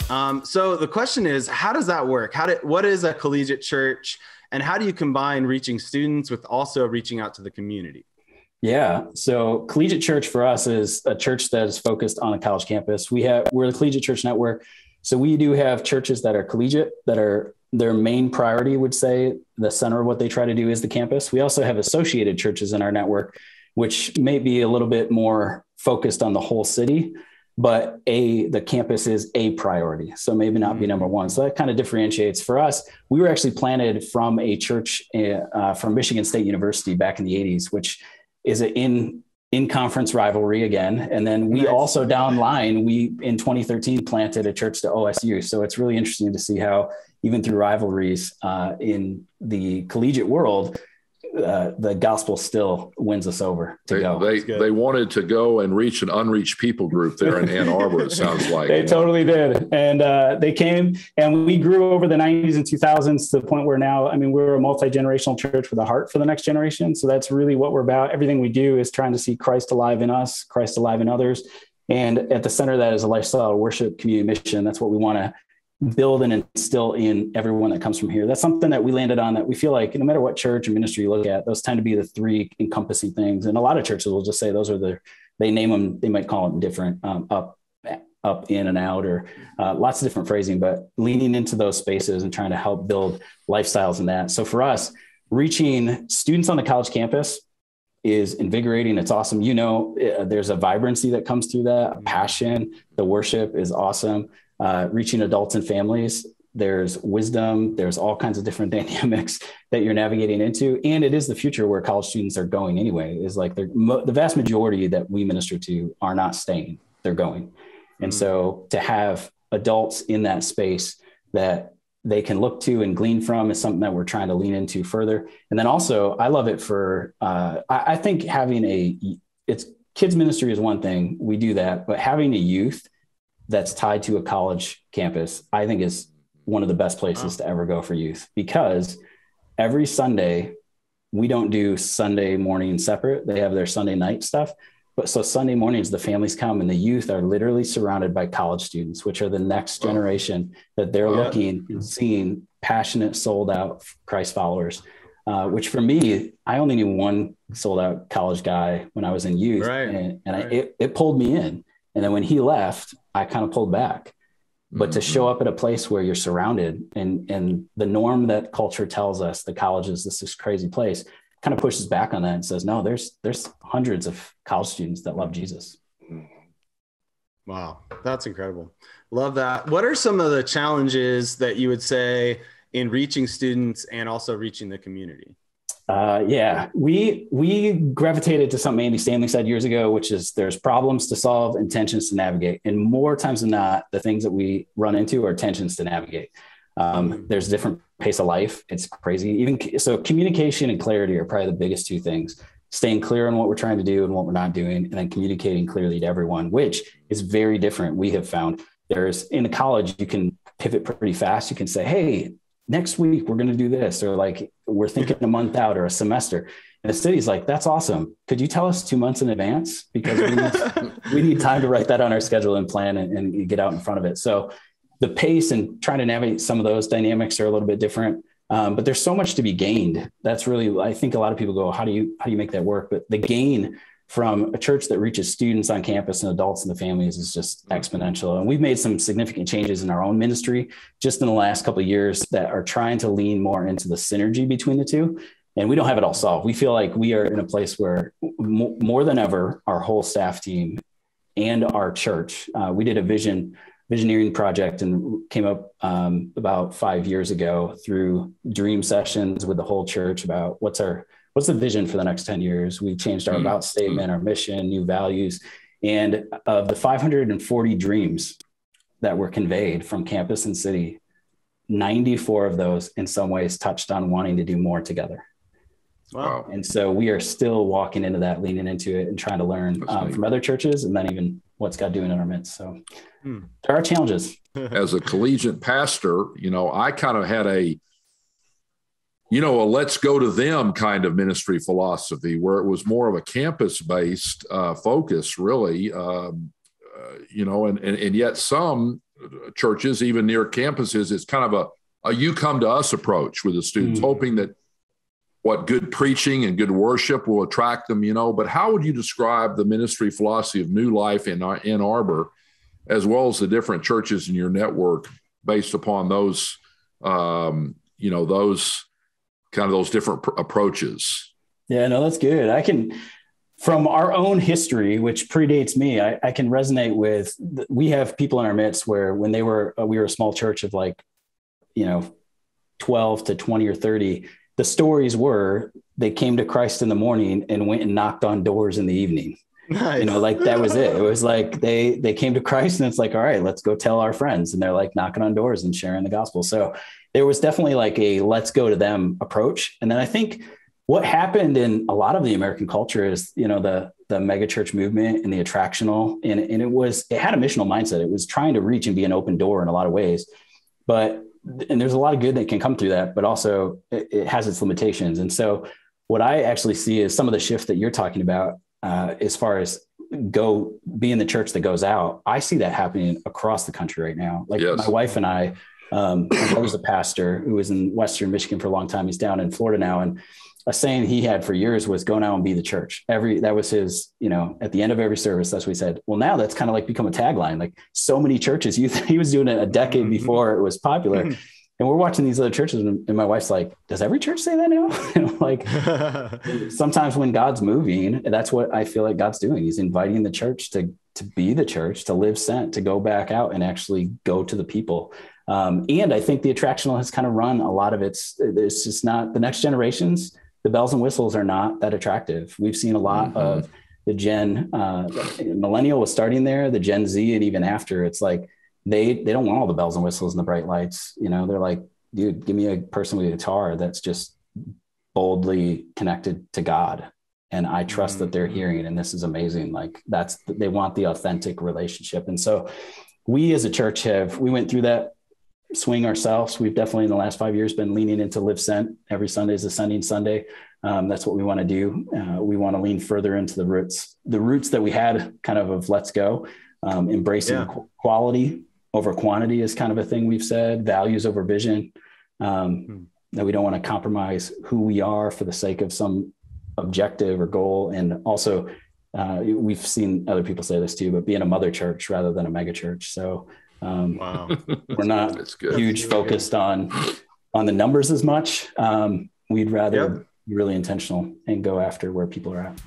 So the question is, how does that work? What is a collegiate church, and how do you combine reaching students with also reaching out to the community? Yeah. So collegiate church for us is a church that is focused on a college campus. We're the Collegiate Church Network. So we do have churches that are collegiate, that are their main priority, would say the center of what they try to do is the campus. We also have associated churches in our network, which may be a little bit more focused on the whole city, but the campus is a priority. So maybe not be number one. So that kind of differentiates. For us, we were actually planted from a church from Michigan State University back in the 80s, which is an in-conference rivalry again. And then we also downline, we in 2013 planted a church to OSU. So it's really interesting to see how even through rivalries in the collegiate world, the gospel still wins us over to go. They wanted to go and reach an unreached people group there in Ann Arbor, it sounds like. They totally did. And they came and we grew over the 90s and 2000s to the point where now, we're a multi-generational church with a heart for the next generation. So that's really what we're about. Everything we do is trying to see Christ alive in us, Christ alive in others. And at the center of that is a lifestyle of worship, community mission. That's what we want to build and instill in everyone that comes from here. That's something that we landed on, that we feel like no matter what church or ministry you look at, those tend to be the three encompassing things. And a lot of churches will just say those are they name them, they might call them different, up, in and out, or lots of different phrasing, but leaning into those spaces and trying to help build lifestyles in that. So for us, reaching students on the college campus is invigorating. It's awesome. There's a vibrancy that comes through that, a passion. The worship is awesome. Reaching adults and families, there's wisdom, there's all kinds of different dynamics that you're navigating into. And it is the future where college students are going anyway, is like the vast majority that we minister to are not staying, they're going. And so to have adults in that space that they can look to and glean from is something that we're trying to lean into further. And then also I love it for, I think having it's kids ministry is one thing, we do that, but having a youth that's tied to a college campus, I think is one of the best places to ever go for youth, because every Sunday we don't do Sunday morning separate. They have their Sunday night stuff. But so Sunday mornings, the families come and the youth are literally surrounded by college students, which are the next generation that they're looking and seeing passionate, sold out Christ followers, which for me, I only knew one sold out college guy when I was in youth. Right. It pulled me in. And then when he left, I kind of pulled back. But to show up at a place where you're surrounded and the norm that culture tells us the college is this crazy place kind of pushes back on that and says, no, there's hundreds of college students that love Jesus. Wow. That's incredible. Love that. What are some of the challenges that you would say in reaching students and also reaching the community? We gravitated to something Andy Stanley said years ago, which is there's problems to solve and tensions to navigate. And more times than not, the things that we run into are tensions to navigate. There's a different pace of life. It's crazy. So communication and clarity are probably the biggest two things. Staying clear on what we're trying to do and what we're not doing, and then communicating clearly to everyone, which is very different. We have found in a college, you can pivot pretty fast. You can say, hey, next week, we're going to do this, or like, we're thinking a month out or a semester. And the city's like, that's awesome. Could you tell us 2 months in advance? Because we need time to write that on our schedule and plan and get out in front of it. So the pace and trying to navigate some of those dynamics are a little bit different. But there's so much to be gained. That's really, I think a lot of people go, how do you make that work? But the gain from a church that reaches students on campus and adults and the families is just exponential. And we've made some significant changes in our own ministry just in the last couple of years that are trying to lean more into the synergy between the two. And we don't have it all solved. We feel like we are in a place where more than ever, our whole staff team and our church, we did a visioneering project and came up about 5 years ago through dream sessions with the whole church about what's the vision for the next 10 years. We changed our about statement, our mission, new values. And of the 540 dreams that were conveyed from campus and city, 94 of those in some ways touched on wanting to do more together. Wow. And so we are still walking into that, leaning into it and trying to learn from other churches, and then even what's God doing in our midst. So there are challenges. As a collegiate pastor, I kind of had a let's go to them kind of ministry philosophy where it was more of a campus-based focus, really, and yet some churches, even near campuses, it's kind of a you come to us approach with the students, hoping that what good preaching and good worship will attract them, But how would you describe the ministry philosophy of New Life in Ann Arbor, as well as the different churches in your network, based upon those, those different approaches? Yeah, no, that's good. From our own history, which predates me, I can resonate with, we have people in our midst where when we were a small church of 12 to 20 or 30, the stories were they came to Christ in the morning and went and knocked on doors in the evening. Nice. That was it. It was like they came to Christ and it's like, all right, let's go tell our friends. And they're like knocking on doors and sharing the gospel. So there was definitely like a let's go to them approach. And then I think what happened in a lot of the American culture is, the megachurch movement and the attractional, and it had a missional mindset. It was trying to reach and be an open door in a lot of ways, and there's a lot of good that can come through that, but also it has its limitations. And so what I actually see is some of the shift that you're talking about, as far as be in the church that goes out. I see that happening across the country right now. Yes. My wife and I was a pastor who was in Western Michigan for a long time. He's down in Florida now. And a saying he had for years was go now and be the church. That was his, at the end of every service, that's what he said. Well, now that's kind of like become a tagline, like so many churches. He was doing it a decade before it was popular. And we're watching these other churches and my wife's like, does every church say that now? And I'm like, sometimes when God's moving, that's what I feel like God's doing. He's inviting the church to be the church, to live sent, to go back out and actually go to the people. And I think the attractional has kind of run a lot of it's just not the next generations. The bells and whistles are not that attractive. We've seen a lot of the millennial was starting there, the Gen Z, and even after, it's like they don't want all the bells and whistles and the bright lights. They're like, dude, give me a person with a guitar that's just boldly connected to God, and I trust that they're hearing, and this is amazing. Like they want the authentic relationship. And so we as a church we went through that swing ourselves. We've definitely in the last 5 years been leaning into Live Sent. Every Sunday is a sending Sunday. That's what we want to do. We want to lean further into the roots that we had kind of let's go, embracing quality over quantity is kind of a thing we've said, values over vision, that we don't want to compromise who we are for the sake of some objective or goal. And also we've seen other people say this too, but being a mother church rather than a mega church. So wow. We're not huge focused on the numbers as much. We'd rather be really intentional and go after where people are at.